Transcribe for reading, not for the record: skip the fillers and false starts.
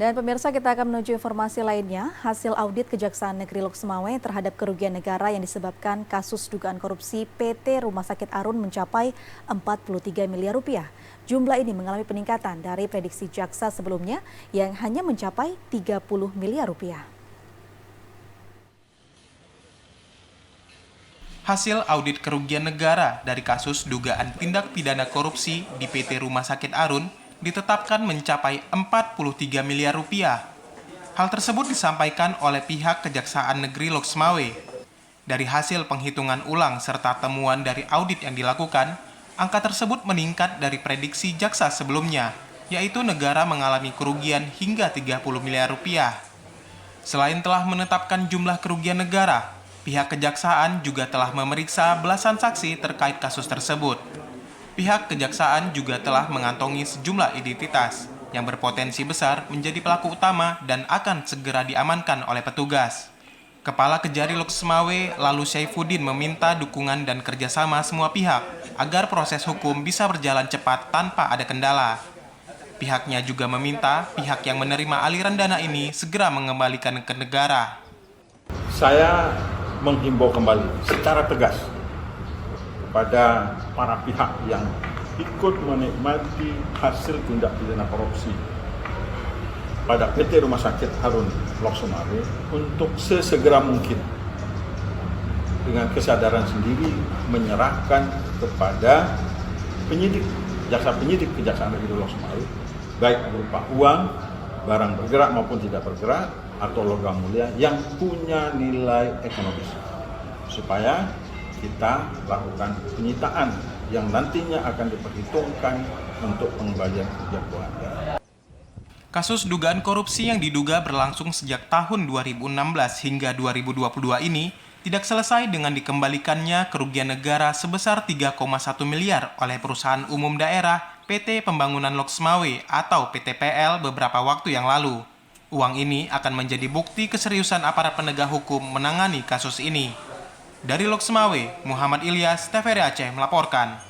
Dan pemirsa, kita akan menuju informasi lainnya. Hasil audit Kejaksaan Negeri Lok Sumawe terhadap kerugian negara yang disebabkan kasus dugaan korupsi PT Rumah Sakit Arun mencapai 43 miliar rupiah. Jumlah ini mengalami peningkatan dari prediksi jaksa sebelumnya yang hanya mencapai 30 miliar rupiah. Hasil audit kerugian negara dari kasus dugaan tindak pidana korupsi di PT Rumah Sakit Arun ditetapkan mencapai 43 miliar rupiah. Hal tersebut disampaikan oleh pihak Kejaksaan Negeri Lok Sumawe. Dari hasil penghitungan ulang serta temuan dari audit yang dilakukan, angka tersebut meningkat dari prediksi jaksa sebelumnya, yaitu negara mengalami kerugian hingga 30 miliar rupiah. Selain telah menetapkan jumlah kerugian negara, pihak kejaksaan juga telah memeriksa belasan saksi terkait kasus tersebut. Pihak kejaksaan juga telah mengantongi sejumlah identitas yang berpotensi besar menjadi pelaku utama dan akan segera diamankan oleh petugas. Kepala Kejari Lok Sumawe lalu Saifuddin meminta dukungan dan kerjasama semua pihak agar proses hukum bisa berjalan cepat tanpa ada kendala. Pihaknya juga meminta pihak yang menerima aliran dana ini segera mengembalikan ke negara. Saya menghimbau kembali secara tegas kepada para pihak yang ikut menikmati hasil tindak pidana korupsi pada PT Rumah Sakit Arun Lok Sumawe untuk sesegera mungkin dengan kesadaran sendiri menyerahkan kepada penyidik, jaksa penyidik Kejaksaan Negeri Lok Sumawe, baik berupa uang, barang bergerak maupun tidak bergerak, atau logam mulia yang punya nilai ekonomis, supaya kita lakukan penyitaan yang nantinya akan diperhitungkan untuk pengembalian kerugian keuangan. Kasus dugaan korupsi yang diduga berlangsung sejak tahun 2016 hingga 2022 ini tidak selesai dengan dikembalikannya kerugian negara sebesar 3,1 miliar oleh perusahaan umum daerah PT Pembangunan Lok Sumawe atau PTPL beberapa waktu yang lalu. Uang ini akan menjadi bukti keseriusan aparat penegak hukum menangani kasus ini. Dari Lok Sumawe, Muhammad Ilyas, TVRI Aceh melaporkan.